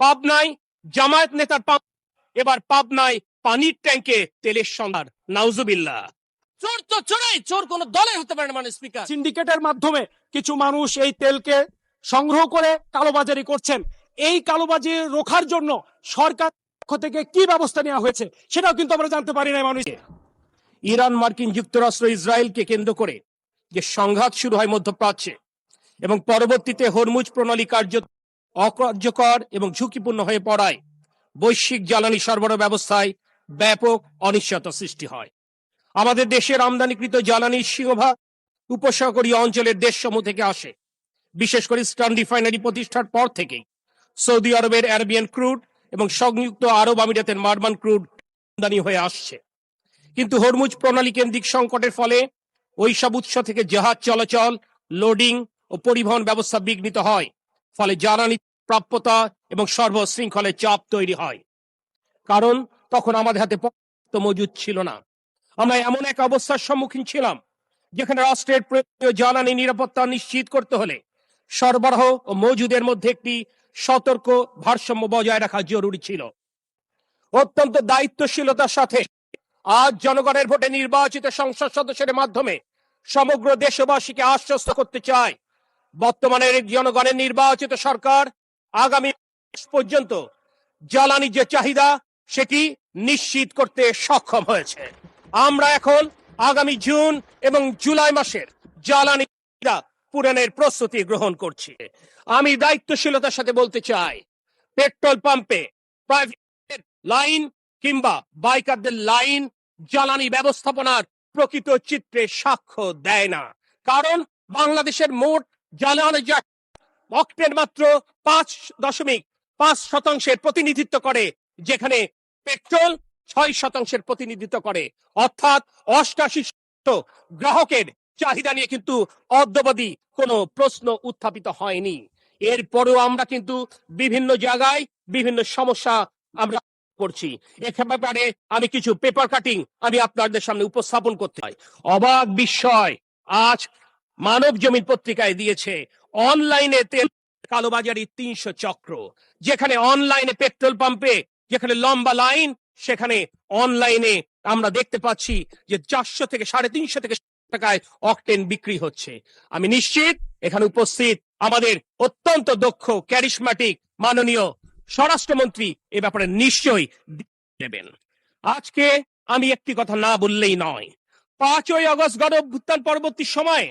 পাবনায় জামায়াত নেতার এবার পাবনায় পানির ট্যাঙ্কে তেলের সন্ধান, নাউজুবিল্লাহ। চোর তো চোরাই, চোর কোন দলের হতে পারে না। মানে স্পিকার, সিন্ডিকেটের মাধ্যমে কিছু মানুষ এই তেলকে সংগ্রহ করে কালোবাজারি করছেন। এই কালোবাজারি রোখার জন্য সরকার পক্ষ থেকে কি ব্যবস্থা নেওয়া হয়েছে সেটাও কিন্তু আমরা জানতে পারি না। মানুষ, ইরান, মার্কিন যুক্তরাষ্ট্র, ইসরায়েলকে কেন্দ্র করে যে সংঘাত শুরু হয় মধ্যপ্রাচ্যে এবং পরবর্তীতে হরমুজ প্রণালী অকার্যকর এবং ঝুঁকিপূর্ণ হয়ে পড়ায় বৈশ্বিক জ্বালানি সরবরাহ ব্যবস্থায় ব্যাপক অনিশ্চয়তা সৃষ্টি হয়। আমাদের দেশের আমদানিকৃত জ্বালানির সিংহভাগ উপসাগরীয় অঞ্চলের দেশসমূহ থেকে আসে। বিশেষ করে ইস্টার্ন রিফাইনারি প্রতিষ্ঠার পর থেকেই সৌদি আরবের অ্যারাবিয়ান ক্রুড এবং সংযুক্ত আরব আমিরাতের মারমান ক্রুড আমদানি হয়ে আসছে। কিন্তু হরমুজ প্রণালী কেন্দ্রিক সংকটের ফলে ওই সব উৎস থেকে জাহাজ চলাচল, লোডিং ও পরিবহন ব্যবস্থা বিঘ্নিত হয়। ফলে জ্বালানি প্রাপ্যতা এবং সর্বশৃঙ্খলের চাপ তৈরি হয়। কারণ তখন আমাদের হাতে পর্যাপ্ত মজুদ ছিল না। আমরা এমন এক অবস্থার সম্মুখীন ছিলাম যেখানে রাষ্ট্রের প্রয়োজনীয় জ্বালানি নিরাপত্তা নিশ্চিত করতে হলে সরবরাহ ও মজুদের মধ্যে একটি সতর্ক ভারসাম্য বজায় রাখা জরুরি ছিল। অত্যন্ত দায়িত্বশীলতার সাথে আজ জনগণের ভোটে নির্বাচিত সংসদ সদস্যের মাধ্যমে সমগ্র দেশবাসীকে আশ্বস্ত করতে চায়, বর্তমানের জনগণের নির্বাচিত সরকার আগামী পর্যন্ত জ্বালানি যে চাহিদা সেটি নিশ্চিত করতে সক্ষম হয়েছে। আমরা এখন আগামী জুন এবং জুলাই মাসের জ্বালানি পূরণের প্রস্তুতি গ্রহণ করছি। আমি দায়িত্বশীলতার সাথে বলতে চাই, পেট্রোল পাম্পে প্রাইভেট লাইন কিংবা বাইকারদের লাইন জ্বালানি ব্যবস্থাপনার প্রকৃত চিত্রে সাক্ষ্য দেয় না। কারণ বাংলাদেশের মোট জ্বালানি অক্টেন মাত্র 5.5% প্রতিনিধিত্ব করে, যেখানে পেট্রোল 6% প্রতিনিধিত্ব করে। অর্থাৎ 88% গ্রাহকের চাহিদা নিয়ে কিন্তু অদ্যাবধি কোনো প্রশ্ন উত্থাপিত হয়নি। এরপরেও আমরা কিন্তু বিভিন্ন জায়গায় বিভিন্ন সমস্যা আমরা করছি। এ ব্যাপারে আমি কিছু পেপার কাটিং আমি আপনাদের সামনে উপস্থাপন করতে চাই। অবাক বিস্ময় আজ মানব জমিন পত্রিকায় দিয়েছে, অনলাইনে তেল কালোবাজারি 300 চক্র। যেখানে অনলাইনে পেট্রোল পাম্পে যেখানে লম্বা লাইন, সেখানে অনলাইনে আমরা দেখতে পাচ্ছি যে 400 থেকে 350 থেকে টাকায় অকটেন বিক্রি হচ্ছে। আমি নিশ্চিত এখানে উপস্থিত আমাদের অত্যন্ত দক্ষ ক্যারিশম্যাটিক মাননীয় স্বরাষ্ট্রমন্ত্রী এ ব্যাপারে নিশ্চয়ই দেবেন। আজকে আমি একটি কথা না বললেই নয়। 5ই আগস্ট গণঅভ্যুত্থান পরবর্তী সময়ে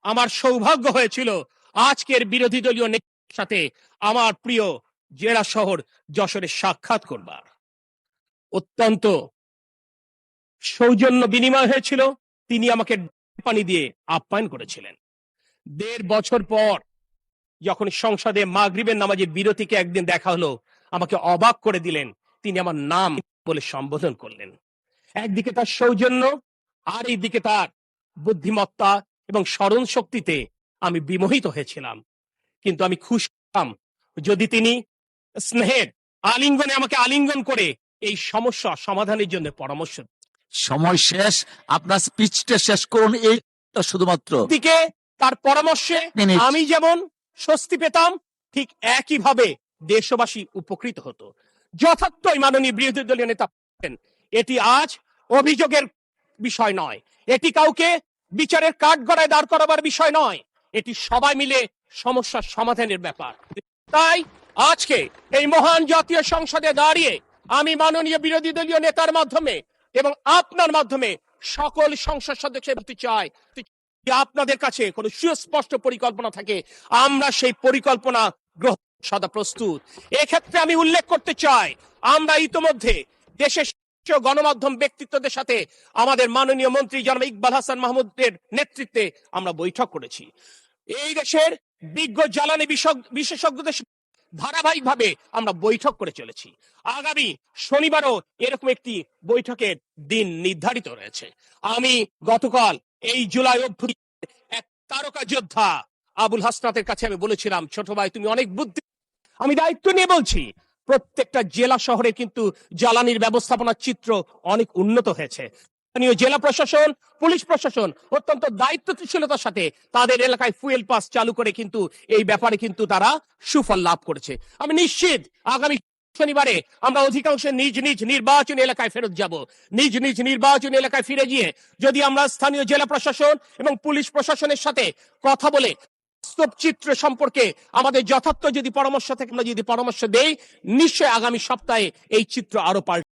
আমার সৌভাগ্য হয়েছিল আজকের বিরোধী দলীয় নেতার সাথে আমার প্রিয় জেলা শহর যশোরে সাক্ষাৎ করবার। অত্যন্ত সৌজন্য বিনিময় হয়েছিল। তিনি আমাকে পানি দিয়ে আপ্যায়ন করেছিলেন। 1.5 বছর পর যখন সংসদে মাগরিবের নামাজে বিরতিকে একদিন দেখা হলো, আমাকে অবাক করে দিলেন। তিনি আমার নাম বলে সম্বোধন করলেন। একদিকে তার সৌজন্য, আর এইদিকে তার বুদ্ধিমত্তা এবং স্মরণ শক্তিতে আমি বিমোহিত হয়েছিলাম। কিন্তু আমি খুশি হতাম যদি তিনি স্নেহের আলিঙ্গনে আমাকে আলিঙ্গন করে এই সমস্যা সমাধানের জন্য পরামর্শ। সময় শেষ, আপনার স্পিচটা শেষ করুন। এই শুধুমাত্র দিকে তার পরামর্শে আমি যেমন স্বস্তি পেতাম, ঠিক একইভাবে দেশবাসী উপকৃত হতো। যথার্থই মাননীয় বিরোধী দলীয় নেতা, এটি আজ অভিযোগের বিষয় নয়, এটি কাউকে বিচারের কাঠগড়ায় দাঁড় করাবার বিষয় নয়, এটি সবাই মিলে সমস্যার সমাধানের ব্যাপার। তাই আজকে এই মহান জাতীয় সংসদে দাঁড়িয়ে আমি মাননীয় বিরোধী দলীয় নেতার মাধ্যমে এবং আপনার মাধ্যমে সকল সংসদ সদস্যদের বলতে চাই, আপনাদের কাছে কোনো সুস্পষ্ট পরিকল্পনা থাকে, আমরা সেই পরিকল্পনা গ্রহণ সদা প্রস্তুত। এক্ষেত্রে আমি উল্লেখ করতে চাই, আমরা ইতোমধ্যে দেশের গণমাধ্যম ব্যক্তিত্বদের সাথে আমাদের মাননীয় মন্ত্রী জনাব ইকবাল হাসান মাহমুদের নেতৃত্বে আমরা বৈঠক করেছি। এই দেশের বিজ্ঞ জ্বালানি বিশেষজ্ঞদের ধারাবাহিকভাবে আমরা বৈঠক করে চলেছি। আগামী শনিবারও এরকম একটি বৈঠকের দিন নির্ধারিত রয়েছে। আমি গতকাল এই জুলাই অভ্যুত্থানের এক তারকা যোদ্ধা আবুল হাসনাতের কাছে আমি বলেছিলাম, ছোট ভাই তুমি অনেক বুদ্ধি। আমি দায়িত্ব নিয়ে বলছি, প্রত্যেকটা জেলা শহরে কিন্তু জ্বালানির ব্যবস্থাপনার চিত্র অনেক উন্নত হয়েছে। স্থানীয় জেলা প্রশাসন, পুলিশ প্রশাসন অত্যন্ত দায়িত্বশীলতার সাথে তাদের এলাকায় ফুয়েল পাস চালু করে কিন্তু এই ব্যাপারে কিন্তু তারা সুফল লাভ করেছে। আমি নিশ্চিত আগামী শনিবারে আমরা অধিকাংশ নিজ নিজ নির্বাচনী এলাকায় ফেরত যাব। নিজ নিজ নির্বাচনী এলাকায় ফিরে গিয়ে যদি আমরা স্থানীয় জেলা প্রশাসন এবং পুলিশ প্রশাসনের সাথে কথা বলে বাস্তব চিত্র সম্পর্কে আমাদের যথার্থ যদি পরামর্শ থেকে আমরা যদি পরামর্শ দেই, নিশ্চয় আগামী সপ্তাহে এই চিত্র আরো পাল্টে